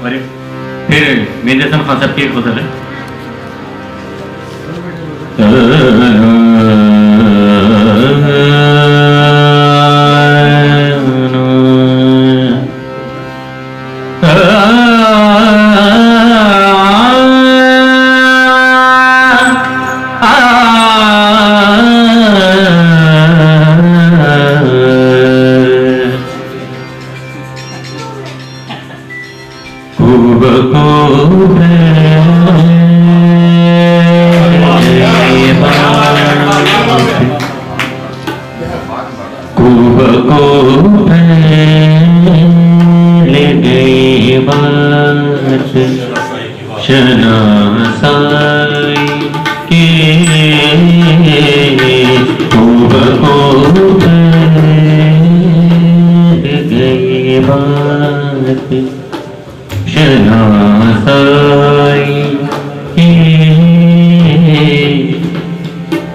बरे फिर मेंदेसन खान साहब की गजल है।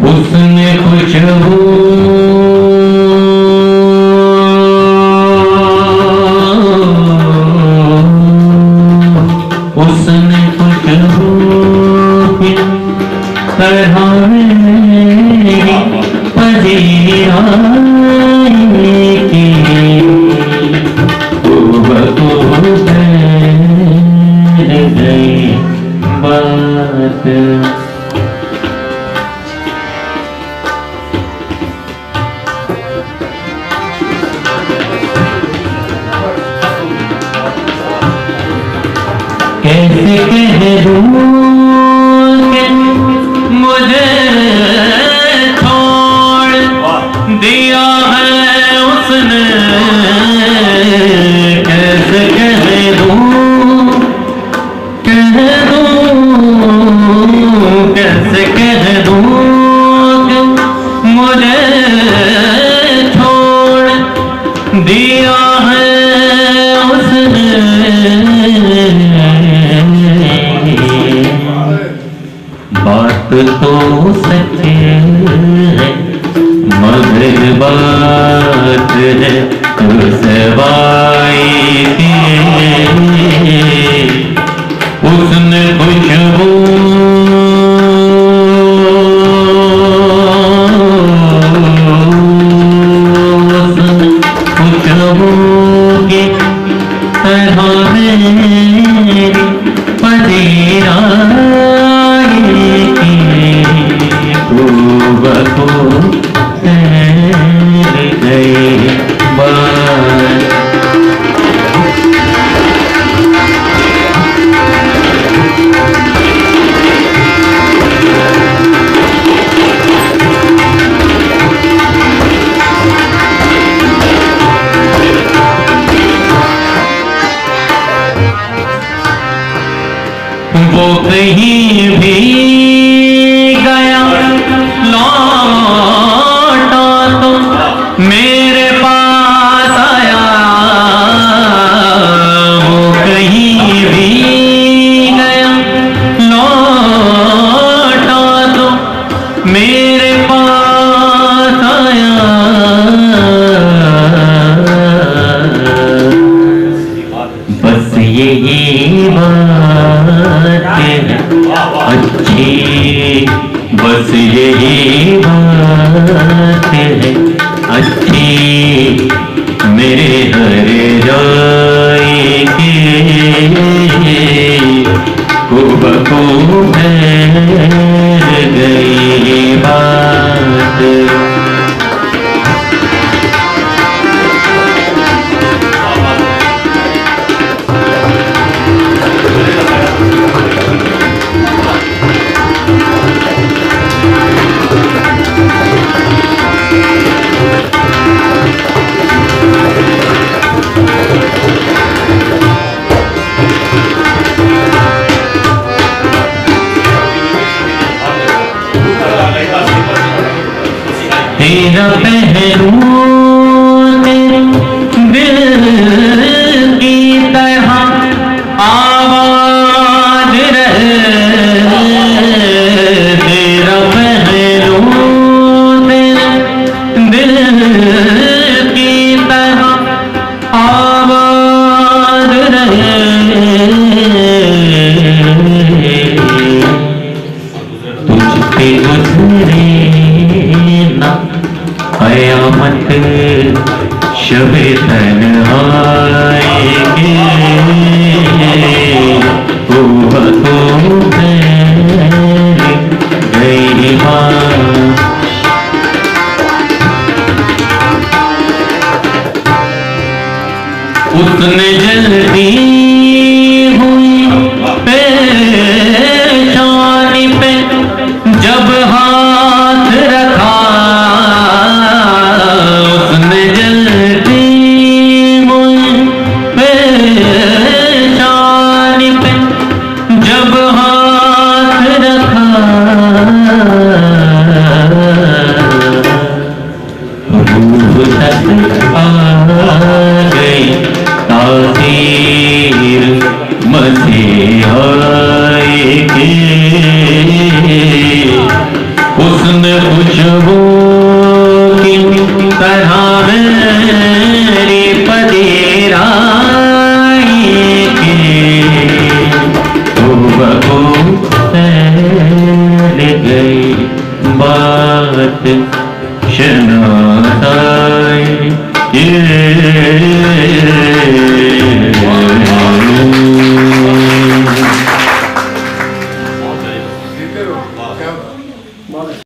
उसने खुशबू कैसे कह दूं कि मुझे छोड़ दिया है उसने, कैसे कह दूं कैसे कह दूं कि मुझे छोड़ दिया है उसने। बात तो सच है मगर बात है रुसवाई की। उसने खुशबू की तरह मेरी पजीरा वो कहीं भी गया लौटा तो मेरे पास आया। वो कहीं भी गया लौटा तो मेरे पास आया। बस यही बात अच्छी, बस यही बात है अच्छी मेरे हर जाए के खूब खूब गई बात। तेरा पहलू तेरे दिल की तरह आवाज रहे। तेरा पहलू तेरे दिल की तरह आवाज रहे। उसने जल्दी हुई पेशानी पे जब हाथ रखा, उसने जल्दी हुई पेशानी पे जब हाथ रखा, रूह तक आ गई तासीर मसीहा की। उसने खुशबू की तरह मेरी पदेराई की, बहू फैल गई बात शनासाई।